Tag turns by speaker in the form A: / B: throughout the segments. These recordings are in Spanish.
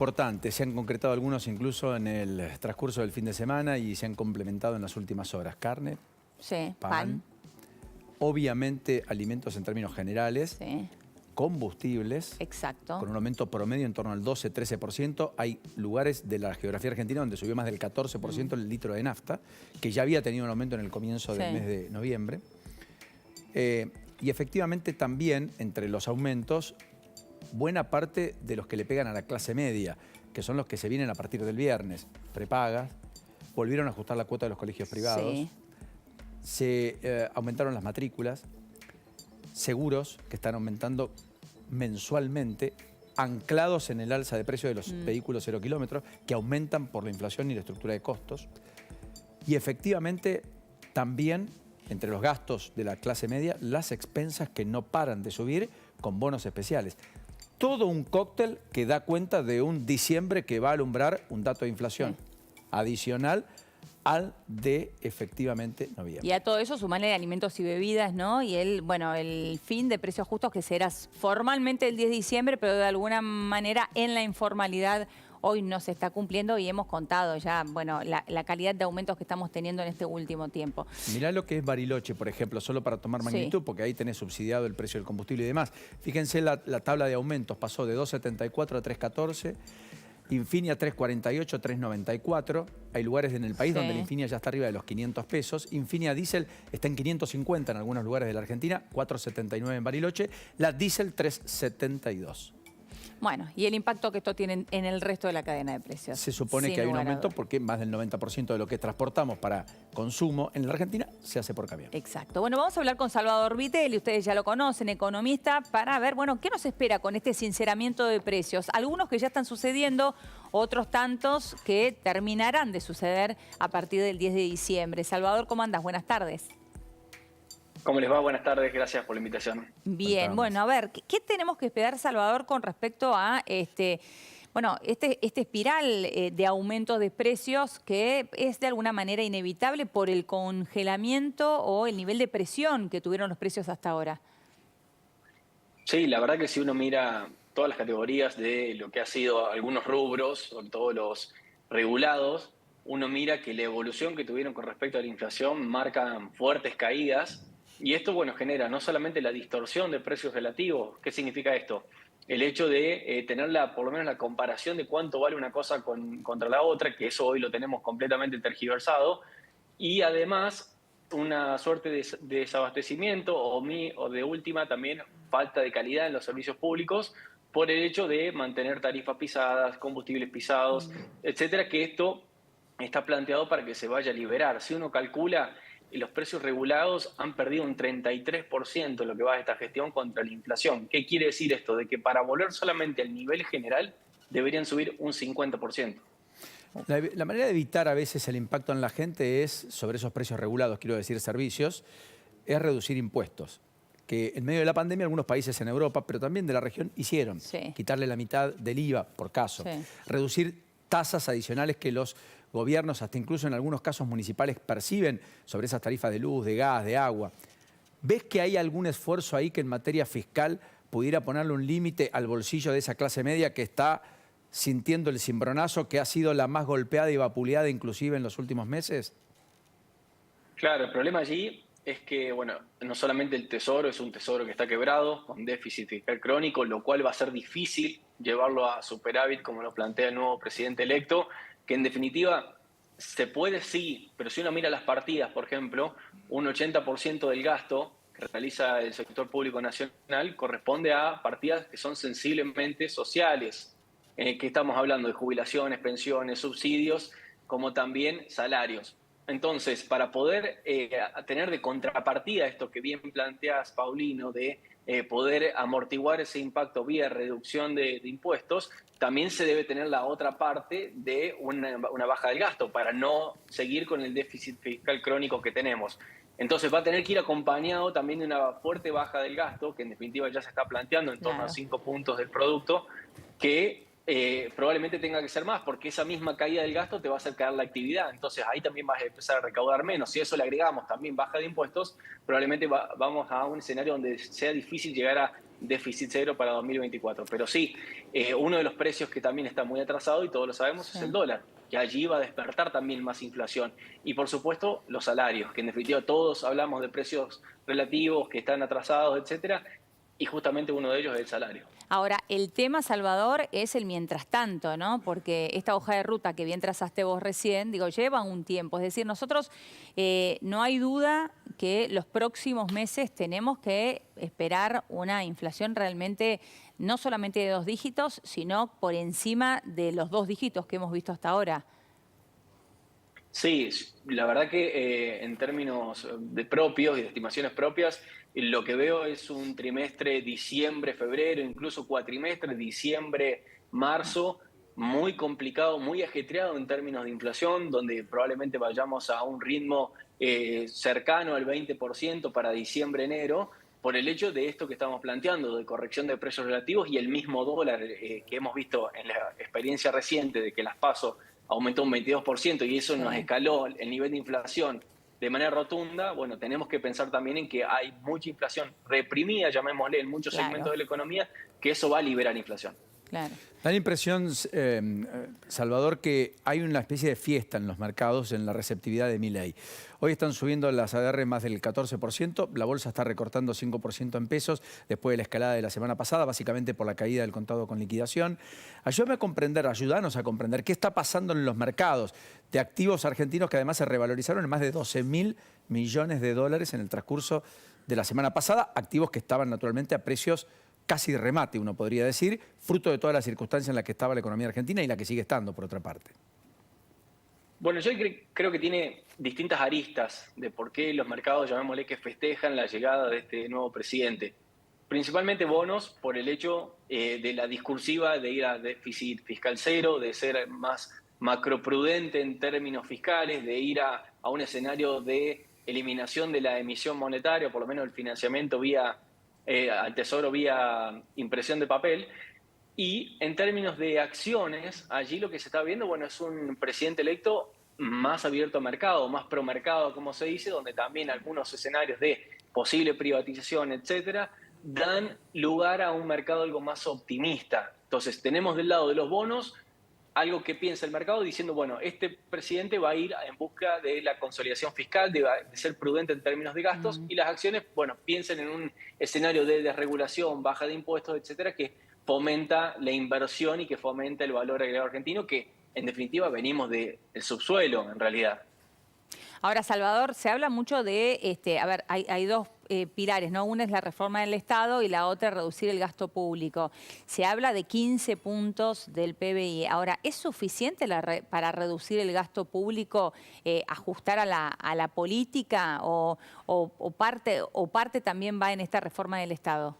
A: Importantes, se han concretado algunos incluso en el transcurso del fin de semana y se han complementado en las últimas horas. Carne,
B: Sí,
A: pan, obviamente alimentos en términos generales,
B: sí,
A: combustibles,
B: exacto.
A: con un aumento promedio en torno al 12-13%. Hay lugares de la geografía argentina donde subió más del 14% el litro de nafta, que ya había tenido un aumento en el comienzo del mes de noviembre. Y efectivamente también entre los aumentos, buena parte de los que le pegan a la clase media, que son los que se vienen a partir del viernes, prepagas, volvieron a ajustar la cuota de los colegios privados,
B: Sí.
A: se aumentaron las matrículas, seguros que están aumentando mensualmente, anclados en el alza de precio de los vehículos 0 kilómetros, que aumentan por la inflación y la estructura de costos. Y efectivamente también entre los gastos de la clase media, las expensas que no paran de subir con bonos especiales. Todo un cóctel que da cuenta de un diciembre que va a alumbrar un dato de inflación adicional al de efectivamente noviembre.
B: Y a todo eso sumarle alimentos y bebidas, ¿no? Y el fin de precios justos que será formalmente el 10 de diciembre, pero de alguna manera en la informalidad hoy no se está cumpliendo y hemos contado ya, la calidad de aumentos que estamos teniendo en este último tiempo.
A: Mirá lo que es Bariloche, por ejemplo, solo para tomar magnitud, porque ahí tenés subsidiado el precio del combustible y demás. Fíjense la tabla de aumentos, pasó de 2,74 a 3,14, Infinia 3,48, 3,94. Hay lugares en el país donde la Infinia ya está arriba de los 500 pesos. Infinia Diesel está en 550 en algunos lugares de la Argentina, 4,79 en Bariloche. La Diesel 3,72.
B: Bueno, y el impacto que esto tiene en el resto de la cadena de precios.
A: Se supone que hay un aumento porque más del 90% de lo que transportamos para consumo en la Argentina se hace por camión.
B: Exacto. Bueno, vamos a hablar con Salvador Vittel, y ustedes ya lo conocen, economista, para ver, ¿qué nos espera con este sinceramiento de precios? Algunos que ya están sucediendo, otros tantos que terminarán de suceder a partir del 10 de diciembre. Salvador, ¿cómo andas? Buenas tardes.
C: ¿Cómo les va? Buenas tardes, gracias por la invitación.
B: Bien, bueno, a ver, ¿qué tenemos que esperar, Salvador, con respecto a este espiral de aumento de precios que es de alguna manera inevitable por el congelamiento o el nivel de presión que tuvieron los precios hasta ahora?
C: Sí, la verdad que si uno mira todas las categorías de lo que ha sido algunos rubros, sobre todo los regulados, uno mira que la evolución que tuvieron con respecto a la inflación marcan fuertes caídas. Y esto, genera no solamente la distorsión de precios relativos. ¿Qué significa esto? El hecho de tener por lo menos la comparación de cuánto vale una cosa contra la otra, que eso hoy lo tenemos completamente tergiversado, y además una suerte de desabastecimiento o de última también falta de calidad en los servicios públicos por el hecho de mantener tarifas pisadas, combustibles pisados, etcétera, que esto está planteado para que se vaya a liberar. Si uno calcula, los precios regulados han perdido un 33% en lo que va de esta gestión contra la inflación. ¿Qué quiere decir esto? De que para volver solamente al nivel general deberían subir un 50%.
A: La manera de evitar a veces el impacto en la gente es, sobre esos precios regulados, quiero decir servicios, es reducir impuestos. Que en medio de la pandemia algunos países en Europa, pero también de la región, hicieron. Quitarle la mitad del IVA, por caso. Reducir tasas adicionales que los gobiernos, hasta incluso en algunos casos municipales, perciben sobre esas tarifas de luz, de gas, de agua. ¿Ves que hay algún esfuerzo ahí que en materia fiscal pudiera ponerle un límite al bolsillo de esa clase media que está sintiendo el cimbronazo, que ha sido la más golpeada y vapuleada inclusive en los últimos meses?
C: Claro, el problema allí es que, no solamente el tesoro es un tesoro que está quebrado, con déficit fiscal crónico, lo cual va a ser difícil llevarlo a superávit, como lo plantea el nuevo presidente electo, que en definitiva se puede sí, pero si uno mira las partidas, por ejemplo, un 80% del gasto que realiza el sector público nacional corresponde a partidas que son sensiblemente sociales, que estamos hablando de jubilaciones, pensiones, subsidios, como también salarios. Entonces, para poder tener de contrapartida esto que bien planteas, Paulino, de poder amortiguar ese impacto vía reducción de impuestos, también se debe tener la otra parte de una baja del gasto para no seguir con el déficit fiscal crónico que tenemos. Entonces va a tener que ir acompañado también de una fuerte baja del gasto, que en definitiva ya se está planteando en torno a 5 puntos del producto, que probablemente tenga que ser más, porque esa misma caída del gasto te va a hacer caer la actividad. Entonces ahí también vas a empezar a recaudar menos. Si a eso le agregamos también baja de impuestos, probablemente vamos a un escenario donde sea difícil llegar a déficit cero para 2024. Pero sí, uno de los precios que también está muy atrasado, y todos lo sabemos,
B: Sí.
C: es el dólar, que allí va a despertar también más inflación. Y por supuesto, los salarios, que en definitiva todos hablamos de precios relativos que están atrasados, etcétera, y justamente uno de ellos es el salario.
B: Ahora, el tema, Salvador, es el mientras tanto, ¿no? Porque esta hoja de ruta que bien trazaste vos recién, digo, lleva un tiempo. Es decir, nosotros no hay duda que los próximos meses tenemos que esperar una inflación realmente no solamente de 2 dígitos, sino por encima de los 2 dígitos que hemos visto hasta ahora.
C: Sí, la verdad que en términos de propios y de estimaciones propias, lo que veo es un trimestre diciembre, febrero, incluso cuatrimestre, diciembre, marzo, muy complicado, muy ajetreado en términos de inflación, donde probablemente vayamos a un ritmo cercano al 20% para diciembre, enero, por el hecho de esto que estamos planteando, de corrección de precios relativos y el mismo dólar que hemos visto en la experiencia reciente de que las PASO aumentó un 22% y eso nos
B: Sí,
C: escaló el nivel de inflación de manera rotunda. Bueno, tenemos que pensar también en que hay mucha inflación reprimida, llamémosle, en muchos segmentos
B: claro,
C: de la economía, que eso va a liberar inflación.
B: claro.
A: Da la impresión, Salvador, que hay una especie de fiesta en los mercados en la receptividad de Milei. Hoy están subiendo las ADR más del 14%, la bolsa está recortando 5% en pesos después de la escalada de la semana pasada, básicamente por la caída del contado con liquidación. Ayúdame a comprender, ayúdanos a comprender qué está pasando en los mercados de activos argentinos que además se revalorizaron en más de 12.000 millones de dólares en el transcurso de la semana pasada, activos que estaban naturalmente a precios casi de remate, uno podría decir, fruto de todas las circunstancias en las que estaba la economía argentina y la que sigue estando, por otra parte.
C: Bueno, yo creo que tiene distintas aristas de por qué los mercados, llamémosle, que festejan la llegada de este nuevo presidente. Principalmente bonos por el hecho de la discursiva de ir a déficit fiscal cero, de ser más macroprudente en términos fiscales, de ir a un escenario de eliminación de la emisión monetaria, o por lo menos el financiamiento vía al tesoro vía impresión de papel. Y en términos de acciones, allí lo que se está viendo, bueno, es un presidente electo más abierto a mercado, más pro mercado, como se dice, donde también algunos escenarios de posible privatización, etcétera, dan lugar a un mercado algo más optimista. Entonces, tenemos del lado de los bonos algo que piensa el mercado diciendo, bueno, este presidente va a ir en busca de la consolidación fiscal, de ser prudente en términos de gastos,
B: Mm.
C: y las acciones, bueno, piensen en un escenario de desregulación, baja de impuestos, etcétera, que fomenta la inversión y que fomenta el valor agregado argentino, que en definitiva venimos del subsuelo en realidad.
B: Ahora, Salvador, se habla mucho de, a ver, hay dos pilares, ¿no? Una es la reforma del Estado y la otra reducir el gasto público. Se habla de 15 puntos del PBI. Ahora, ¿es suficiente para reducir el gasto público, ajustar a la política o parte también va en esta reforma del Estado?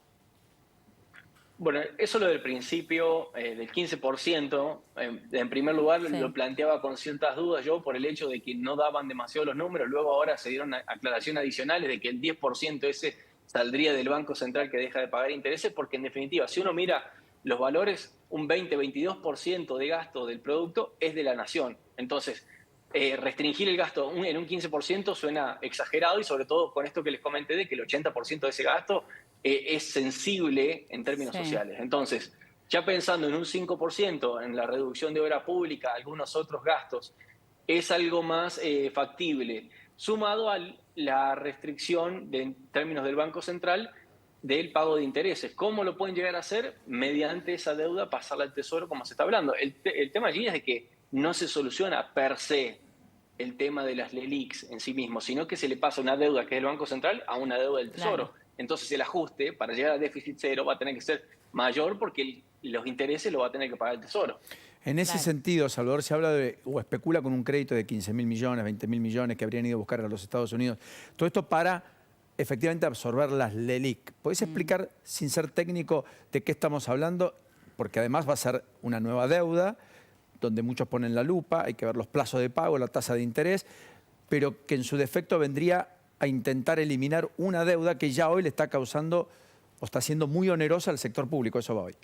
C: Bueno, eso lo del principio, del 15%, en primer lugar
B: Sí.
C: lo planteaba con ciertas dudas yo por el hecho de que no daban demasiado los números, luego ahora se dieron aclaraciones adicionales de que el 10% ese saldría del Banco Central que deja de pagar intereses, porque en definitiva, si uno mira los valores, un 20-22% de gasto del producto es de la nación. Entonces, restringir el gasto en un 15% suena exagerado y sobre todo con esto que les comenté de que el 80% de ese gasto es sensible en términos
B: Sí.
C: sociales. Entonces, ya pensando en un 5%, en la reducción de obra pública, algunos otros gastos, es algo más factible, sumado a la restricción en términos del Banco Central del pago de intereses. ¿Cómo lo pueden llegar a hacer? Mediante esa deuda pasarla al Tesoro, como se está hablando. El tema allí es de que no se soluciona per se el tema de las LELIQs en sí mismo, sino que se le pasa una deuda que es del Banco Central a una deuda del
B: Claro.
C: Tesoro. Entonces el ajuste para llegar al déficit cero va a tener que ser mayor porque los intereses lo va a tener que pagar el Tesoro.
A: En ese
B: Claro.
A: sentido, Salvador, se habla de, o especula con un crédito de 15.000 millones, 20.000 millones que habrían ido a buscar a los Estados Unidos. Todo esto para efectivamente absorber las LELIQ. ¿Podés explicar, sin ser técnico, de qué estamos hablando? Porque además va a ser una nueva deuda, donde muchos ponen la lupa, hay que ver los plazos de pago, la tasa de interés, pero que en su defecto vendría a intentar eliminar una deuda que ya hoy le está causando o está siendo muy onerosa al sector público. Eso va hoy.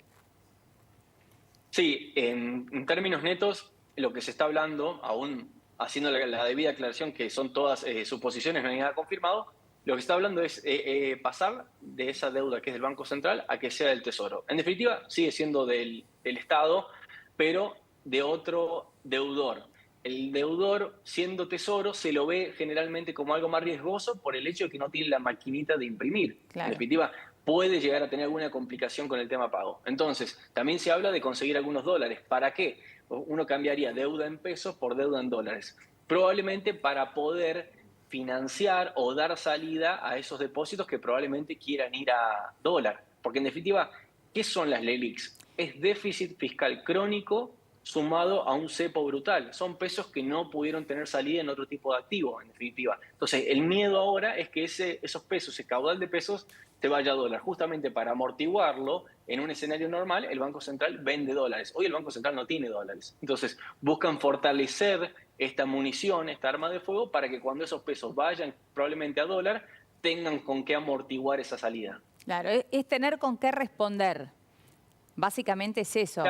C: Sí, en términos netos, lo que se está hablando, aún haciendo la debida aclaración que son todas suposiciones, no hay nada confirmado, Lo que está hablando es pasar de esa deuda que es del Banco Central a que sea del Tesoro. En definitiva, sigue siendo del Estado, pero de otro deudor. El deudor, siendo Tesoro, se lo ve generalmente como algo más riesgoso por el hecho de que no tiene la maquinita de imprimir. En
B: Claro.
C: definitiva, puede llegar a tener alguna complicación con el tema pago. Entonces, también se habla de conseguir algunos dólares. ¿Para qué? Uno cambiaría deuda en pesos por deuda en dólares. Probablemente para poder financiar o dar salida a esos depósitos que probablemente quieran ir a dólar. Porque en definitiva, ¿qué son las LELIQs? Es déficit fiscal crónico sumado a un cepo brutal. Son pesos que no pudieron tener salida en otro tipo de activo, en definitiva. Entonces, el miedo ahora es que esos pesos, ese caudal de pesos, se vaya a dólar. Justamente para amortiguarlo, en un escenario normal, el Banco Central vende dólares. Hoy el Banco Central no tiene dólares. Entonces, buscan fortalecer esta munición, esta arma de fuego, para que cuando esos pesos vayan probablemente a dólar, tengan con qué amortiguar esa salida.
B: Claro, es tener con qué responder. Básicamente es eso.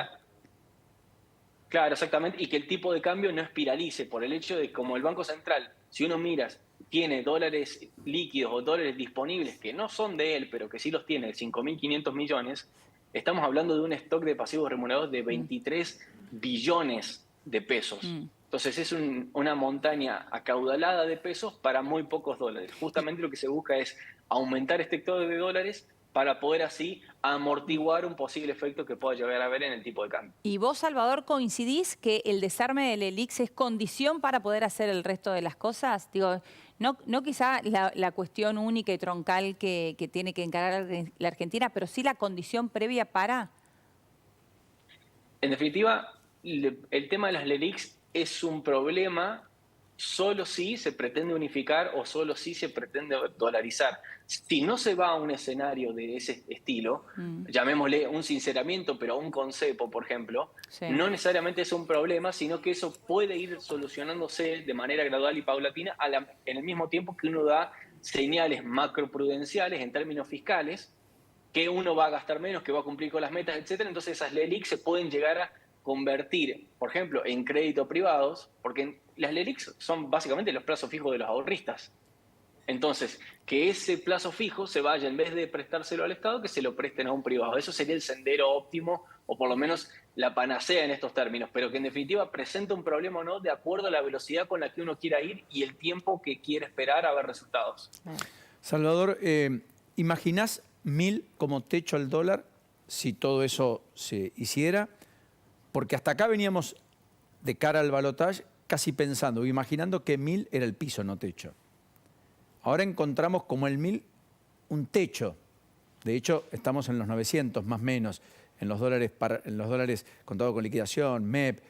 C: Claro, exactamente, y que el tipo de cambio no espiralice por el hecho de como el Banco Central, si uno mira, tiene dólares líquidos o dólares disponibles que no son de él, pero que sí los tiene, 5.500 millones, estamos hablando de un stock de pasivos remunerados de
B: Mm,
C: 23 billones de pesos.
B: mm.
C: Entonces es una montaña acaudalada de pesos para muy pocos dólares.
B: Y,
C: Justamente lo que se busca es aumentar este stock de dólares para poder así amortiguar un posible efecto que pueda llegar a haber en el tipo de cambio.
B: y vos, Salvador, ¿coincidís que el desarme del ELIX es condición para poder hacer el resto de las cosas? Digo, no quizá la cuestión única y troncal que tiene que encarar la Argentina, pero sí la condición previa para...
C: En definitiva, el tema de las LELIQs es un problema solo si se pretende unificar o solo si se pretende dolarizar. Si no se va a un escenario de ese estilo,
B: Mm,
C: llamémosle un sinceramiento, pero un concepo, por ejemplo,
B: sí.
C: no necesariamente es un problema, sino que eso puede ir solucionándose de manera gradual y paulatina en el mismo tiempo que uno da señales macroprudenciales en términos fiscales que uno va a gastar menos, que va a cumplir con las metas, etcétera. Entonces esas LELIQs se pueden llegar a convertir, por ejemplo, en crédito privados, porque las LELIQs son básicamente los plazos fijos de los ahorristas. Entonces, que ese plazo fijo se vaya, en vez de prestárselo al Estado, que se lo presten a un privado. Eso sería el sendero óptimo, o por lo menos la panacea en estos términos, pero que en definitiva presenta un problema o no de acuerdo a la velocidad con la que uno quiera ir y el tiempo que quiere esperar a ver resultados.
A: Salvador, ¿imaginás 1.000 como techo al dólar si todo eso se hiciera? Porque hasta acá veníamos de cara al balotaje casi pensando, imaginando que 1.000 era el piso, no techo. Ahora encontramos como el 1.000 un techo. De hecho, estamos en los 900 más o menos, en los dólares contado con liquidación, MEP.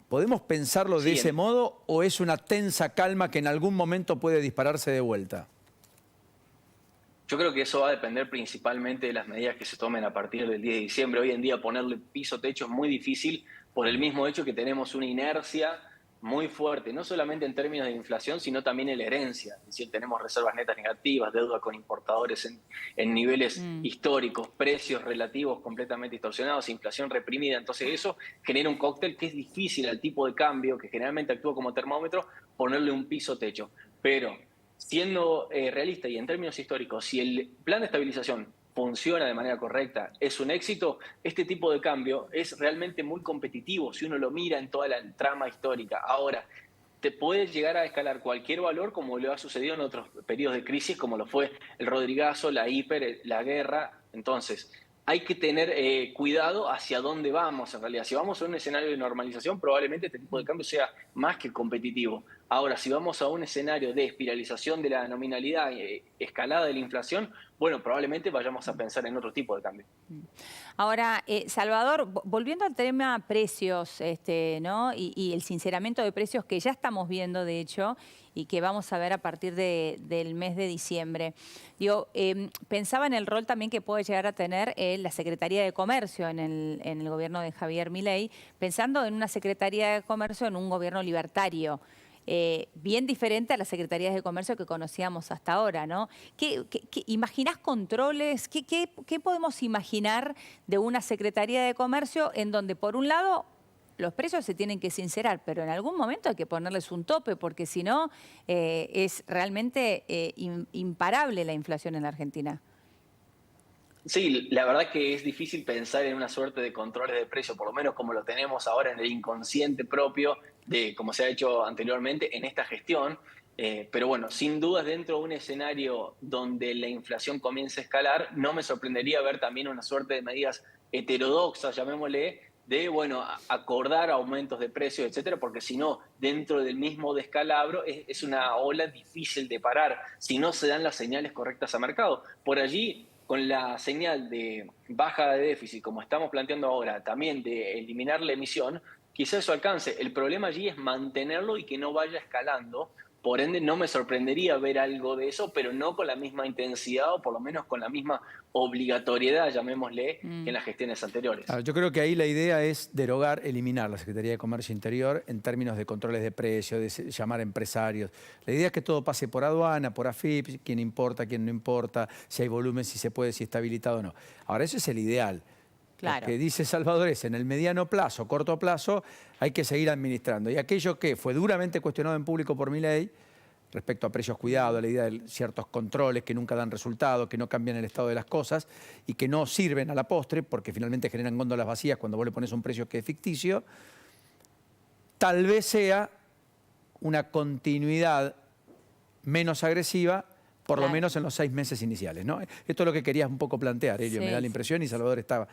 A: ¿Podemos pensarlo de ese modo o es una tensa calma que en algún momento puede dispararse de vuelta?
C: Yo creo que eso va a depender principalmente de las medidas que se tomen a partir del 10 de diciembre. Hoy en día ponerle piso techo es muy difícil por el mismo hecho que tenemos una inercia muy fuerte, no solamente en términos de inflación, sino también en la herencia. Es decir, tenemos reservas netas negativas, deuda con importadores en niveles
B: Mm.
C: históricos, precios relativos completamente distorsionados, inflación reprimida. Entonces eso genera un cóctel que es difícil al tipo de cambio, que generalmente actúa como termómetro, ponerle un piso techo. Pero siendo realista y en términos históricos, si el plan de estabilización funciona de manera correcta, es un éxito, este tipo de cambio es realmente muy competitivo si uno lo mira en toda la trama histórica. Ahora, te puede llegar a escalar cualquier valor como le ha sucedido en otros periodos de crisis, como lo fue el Rodrigazo, la hiper, la guerra. Entonces, hay que tener cuidado hacia dónde vamos en realidad. Si vamos a un escenario de normalización, probablemente este tipo de cambio sea más que competitivo. Ahora, si vamos a un escenario de espiralización de la nominalidad, escalada de la inflación, bueno, probablemente vayamos a pensar en otro tipo de cambio.
B: Ahora, Salvador, volviendo al tema precios, ¿no? Y el sinceramiento de precios que ya estamos viendo, de hecho, y que vamos a ver a partir del mes de diciembre. Digo, pensaba en el rol también que puede llegar a tener la Secretaría de Comercio en el gobierno de Javier Milei, pensando en una Secretaría de Comercio en un gobierno libertario. Bien diferente a las secretarías de comercio que conocíamos hasta ahora, ¿no? ¿Imaginás controles? ¿Qué podemos imaginar de una secretaría de comercio en donde, por un lado, los precios se tienen que sincerar, pero en algún momento hay que ponerles un tope, porque si no, es realmente imparable la inflación en la Argentina.
C: Sí, la verdad que es difícil pensar en una suerte de controles de precio, por lo menos como lo tenemos ahora en el inconsciente propio de como se ha hecho anteriormente en esta gestión. Pero bueno, sin dudas dentro de un escenario donde la inflación comience a escalar, no me sorprendería ver también una suerte de medidas heterodoxas, llamémosle, de bueno, acordar aumentos de precios, etcétera, porque si no, dentro del mismo descalabro es una ola difícil de parar si no se dan las señales correctas a mercado. Por allí, con la señal de baja de déficit, como estamos planteando ahora, también de eliminar la emisión, quizás eso alcance. El problema allí es mantenerlo y que no vaya escalando. Por ende, no me sorprendería ver algo de eso, pero no con la misma intensidad o por lo menos con la misma obligatoriedad, llamémosle, que en las gestiones anteriores.
A: Claro, yo creo que ahí la idea es derogar, eliminar la Secretaría de Comercio Interior en términos de controles de precios, de llamar a empresarios. La idea es que todo pase por aduana, por AFIP, quién importa, quién no importa, si hay volumen, si se puede, si está habilitado o no. Ahora, eso es el ideal.
B: Claro.
A: Lo que dice Salvador es, en el mediano plazo, corto plazo, hay que seguir administrando. Y aquello que fue duramente cuestionado en público por Milei, respecto a precios cuidados, a la idea de ciertos controles que nunca dan resultado, que no cambian el estado de las cosas y que no sirven a la postre porque finalmente generan góndolas vacías cuando vos le pones un precio que es ficticio, tal vez sea una continuidad menos agresiva, por lo menos en los 6 meses iniciales, ¿no? Esto es lo que querías un poco plantear, Elio, me da la impresión, y Salvador estaba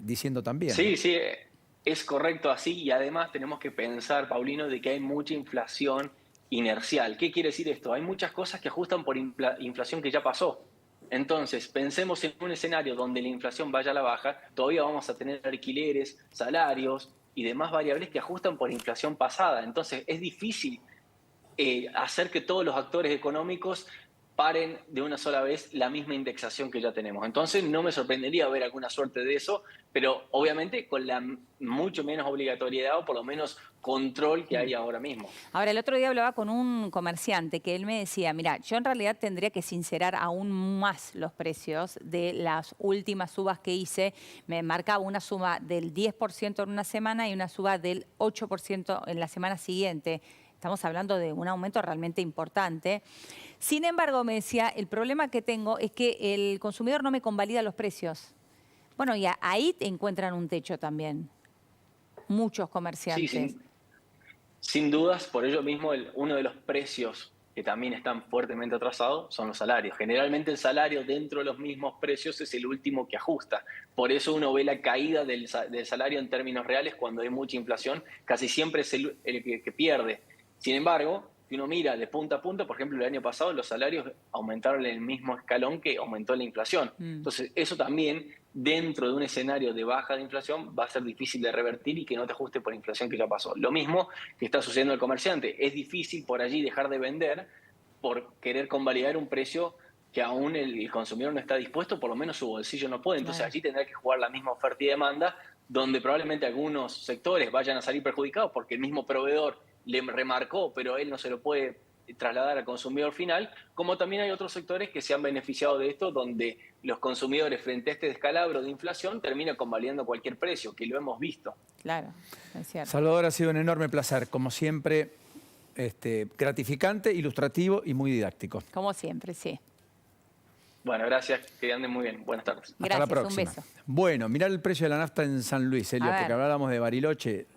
A: diciendo también.
C: Sí,
A: ¿no?
C: sí, es correcto así y además tenemos que pensar, Paulino, de que hay mucha inflación inercial. ¿Qué quiere decir esto? Hay muchas cosas que ajustan por inflación que ya pasó. Entonces, pensemos en un escenario donde la inflación vaya a la baja, todavía vamos a tener alquileres, salarios y demás variables que ajustan por inflación pasada. Entonces, es difícil hacer que todos los actores económicos paren de una sola vez la misma indexación que ya tenemos. Entonces no me sorprendería ver alguna suerte de eso, pero obviamente con la mucho menos obligatoriedad o por lo menos control que hay ahora mismo.
B: Ahora, el otro día hablaba con un comerciante que él me decía, mira, yo en realidad tendría que sincerar aún más los precios de las últimas subas que hice. Me marcaba una suba del 10% en una semana y una suba del 8% en la semana siguiente. Estamos hablando de un aumento realmente importante. Sin embargo, me decía, el problema que tengo es que el consumidor no me convalida los precios. Bueno, y ahí te encuentran un techo también, muchos comerciantes.
C: Sí, sin dudas, por ello mismo, uno de los precios que también están fuertemente atrasados son los salarios. Generalmente el salario dentro de los mismos precios es el último que ajusta. Por eso uno ve la caída del salario en términos reales cuando hay mucha inflación, casi siempre es el que pierde. Sin embargo, si uno mira de punta a punta, por ejemplo, el año pasado los salarios aumentaron en el mismo escalón que aumentó la inflación. Entonces, eso también, dentro de un escenario de baja de inflación, va a ser difícil de revertir y que no te ajuste por inflación que ya pasó. Lo mismo que está sucediendo al comerciante. Es difícil por allí dejar de vender por querer convalidar un precio que aún el consumidor no está dispuesto, por lo menos su bolsillo no puede. Entonces, allí tendrá que jugar la misma oferta y demanda, donde probablemente algunos sectores vayan a salir perjudicados porque el mismo proveedor le remarcó, pero él no se lo puede trasladar al consumidor final, como también hay otros sectores que se han beneficiado de esto, donde los consumidores frente a este descalabro de inflación terminan convalidando cualquier precio, que lo hemos visto.
B: Claro, es cierto.
A: Salvador, ha sido un enorme placer, como siempre, gratificante, ilustrativo y muy didáctico.
B: Como siempre, sí.
C: Bueno, gracias, que anden muy bien. Buenas tardes.
A: Hasta la
B: Gracias, un
A: próxima.
B: beso.
A: Bueno, mirá el precio de la nafta en San Luis, Elio, porque hablábamos de Bariloche.